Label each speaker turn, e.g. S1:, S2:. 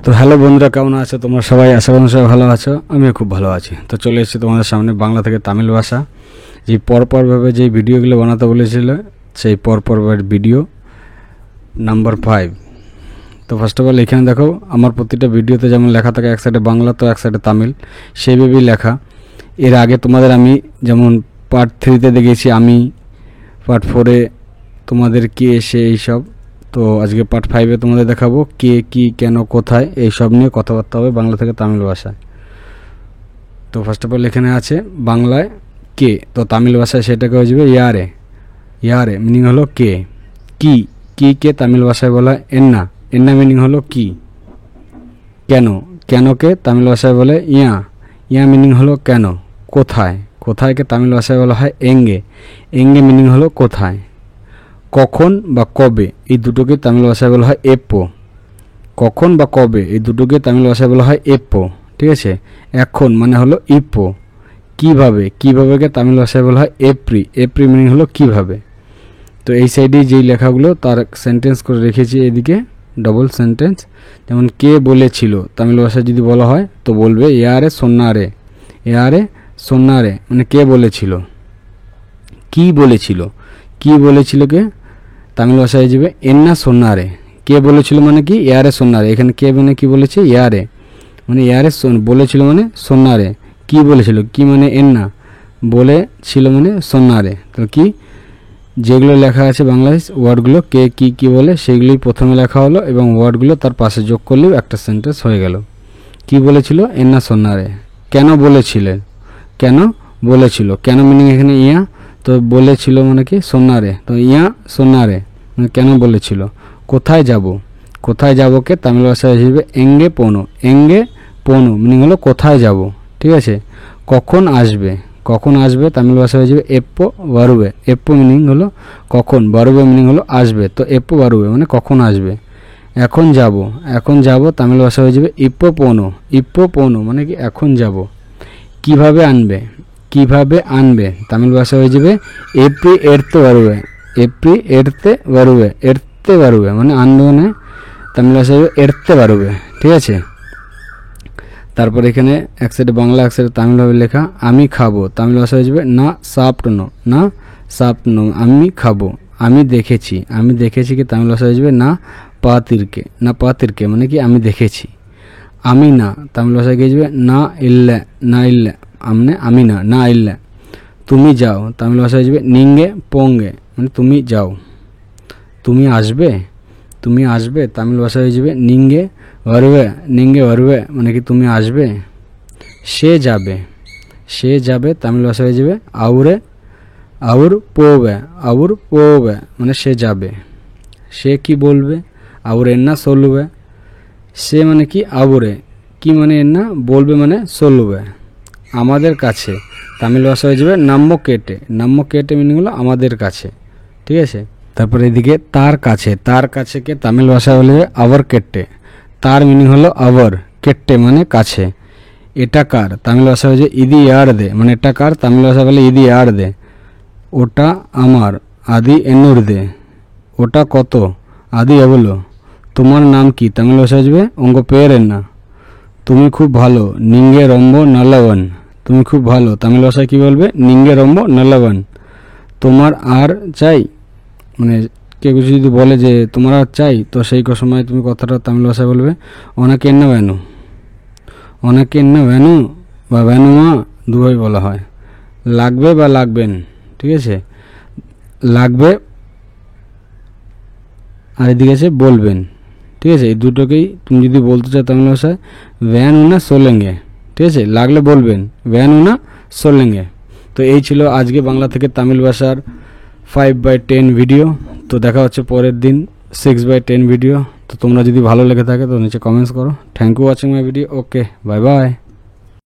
S1: তো হ্যালো বন্ধুরা, কেমন আছো তোমরা সবাই? আশা করি সবাই ভালো আছো, আমিও খুব ভালো আছি। তো চলে এসেছি তোমাদের সামনে বাংলা থেকে তামিল ভাষা যে পরপরভাবে যে ভিডিওগুলো বানাতে বলেছিল সেই পরপরভাবে ভিডিও নাম্বার 5। তো ফার্স্ট অফ অল এখানে দেখো, আমার প্রতিটা ভিডিওতে যেমন লেখা থাকে এক সাইডে বাংলা তো এক সাইডে তামিল, সেইভাবেই লেখা। এর আগে তোমাদের আমি যেমন পার্ট 3তে দেখিয়েছি আমি, পার্ট 4-এ তোমাদের কে এসে এইসব। তো আজকে পার্ট 5-এ তোমাদের দেখাবো কে, কি, কেন, কোথায়, এইসব নিয়ে কথাবার্তা হবে বাংলা থেকে তামিল ভাষায়। তো ফার্স্ট অফ অল এখানে আছে বাংলায় কে, তো তামিল ভাষায় সেটাকে হয়ে যাবে ইয়ারে। ইয়ারে মিনিং হলো কে। কি, কি কে তামিল ভাষায় বলা হয় এন্না। এন্না মিনিং হলো কি। কেন, কেনকে তামিল ভাষায় বলে ইয়া। ইয়া মিনিং হলো কেন। কোথায়, কোথায়কে তামিল ভাষায় বলা হয় এঙ্গে। এঙ্গে মিনিং হলো কোথায়। কখন বা কবে এই দুটোকে তামিল ভাষায় বলা হয় এপ্পো। কখন বা কবে এই দুটোকে তামিল ভাষায় বলা হয় এপ্পো, ঠিক আছে। এখন মানে হলো ইপ্পো। কিভাবে, কিভাবেকে তামিল ভাষায় বলা হয় এপ্রি। এপ্রি মিনিং হলো কিভাবে। তো এই সাইডে যেই লেখাগুলো তার সেন্টেন্স করে রেখেছি এদিকে, ডবল সেন্টেন্স। যেমন কে বলেছিল তামিল ভাষায় যদি বলা হয় তো বলবে ইয়ারে সোনারে। ইয়ারে সোনারে মানে কে বলেছিল। কি বলেছিল, কি বলেছিল কে তামিল ভাষায় যাবে এন্না সোনারে। কে বলেছিল মানে কি ইয়ারে সোনারে। এখানে কে মানে কি বলেছে ইয়ারে, মানে ইয়ারে বলেছিল মানে সোনারে। কি বলেছিল, কি মানে এন্না, বলেছিল মানে সোনারে। তো কি যেগুলো লেখা আছে বাংলায় ওয়ার্ডগুলো কে কি কি বলে সেগুলোই প্রথমে লেখা হলো এবং ওয়ার্ডগুলো তার পাশে যোগ করলেও একটা সেন্টেন্স হয়ে গেল। কি বলেছিল এন্না সোনারে। কেন বলেছিলেন, কেন বলেছিল। কেন মিনিং এখানে ইয়া, তো বলেছিল মানে কি সোনারে, তো ইয়া সোনারে মানে কেন বলেছিল। কোথায় যাব, কোথায় যাবকে তামিল ভাষায় হিসেবে এঙ্গে পোনো। এঙ্গে পোনো মিনিং হলো কোথায় যাব, ঠিক আছে। কখন আসবে, কখন আসবে তামিল ভাষা হয়ে যাবে এপ্পো বারুবে। এপ্পো মিনিং হলো কখন, বারুবে মিনিং হলো আসবে, তো এপ্পো বারুবে মানে কখন আসবে। এখন যাব, এখন যাব তামিল ভাষা হয়ে যাবে ইপ্পো পোনো। ইপ্পো পোনো মানে কি এখন যাব। কিভাবে আনবে, কিভাবে আনবে তামিল ভাষা হয়ে যাবে এপ্রি এরতে বারুবে। এপ্রি এরতে বারুবে। এরতে বারুবে মানে আনবে মানে তামিল ভাষা হয়ে এরতে বারুবে, ঠিক আছে। তারপর এখানে এক সাইডে বাংলা এক সাইডে তামিলভাবে লেখা আমি খাবো তামিল ভাষা হয়ে যাবে না সাপনো। না সাপনো আমি খাবো। আমি দেখেছি, আমি দেখেছি কি তামিল ভাষা হয়ে যাবে না পাতিরকে। না পাতিরকে মানে কি আমি দেখেছি। আমি না তামিল ভাষায় গিয়ে যাবে না ইল্লে। না ইল্লে আমনে আমি না, না ইল্লে। তুমি যাও তামিল ভাষা হয়ে যাবে নিঙ্গে পোঙ্গে মানে তুমি যাও। তুমি আসবে, তুমি আসবে তামিল ভাষা হয়ে যাবে নিঙ্গে বারুবে। নিঙ্গে বারুবে মানে কি তুমি আসবে। সে যাবে, সে যাবে তামিল ভাষা হয়ে যাবে আউরে। আউর পোবে। আউর পোবে মানে সে যাবে। সে কি বলবে আউর এন্না সলুবে। সে মানে কি আউরে, কি মানে এন্না, বলবে মানে সলুবে। আমাদের কাছে তামিল ভাষা হয়ে যাবে নাম্য কেটে। নাম্য কেটে মিনিং হলো আমাদের কাছে, ঠিক আছে। তারপরে এদিকে তার কাছে, তার কাছেকে তামিল ভাষা বলে আবার কেটে। তার মিনিং হলো আবার, কেটে মানে কাছে। এটা কার তামিল ভাষা হয়ে যায় ইদি ইয়ার দে মানে এটা কার তামিল ভাষা বলে ইদি ইয়ার দে। ওটা আমার আদি এনুর দে। ওটা কত আদি এবলো। তোমার নাম কি তামিল ভাষা হয়ে যাবে অঙ্গ পেয়ের না। তুমি খুব ভালো নিঙ্গে রম্ব নালাবান। তুমি খুব ভালো তামিল ভাষায় কী বলবে নিঙ্গে রম্ব নালাবান। তোমার আর চাই মানে কেউ কিছু যদি বলে যে তোমার আর চাই, তো সেই সময় তুমি কথাটা তামিল ভাষায় বলবে অনেকে এন্না ভ্যানু। অনেকে এন্না ভ্যানু বা ভ্যানুমা দুভাবে বলা হয়। লাগবে বা লাগবেন, ঠিক আছে। লাগবে আর এদিকে আছে বলবেন, ঠিক আছে। এই দুটোকেই তুমি যদি বলতে চাও তামিল ভাষায় ভ্যান উনা সোলেঙ্গে, ঠিক আছে। লাগলে বলবেন ভ্যান উনা সোলেঙ্গে। তো এই ছিল আজকে বাংলা থেকে তামিল ভাষার 5/10 ভিডিও। তো দেখা হচ্ছে পরের দিন 6/10 ভিডিও। তো তোমরা যদি ভালো লেগে থাকে তো নিচে কমেন্টস করো। Thank you watching my video. Okay, bye by.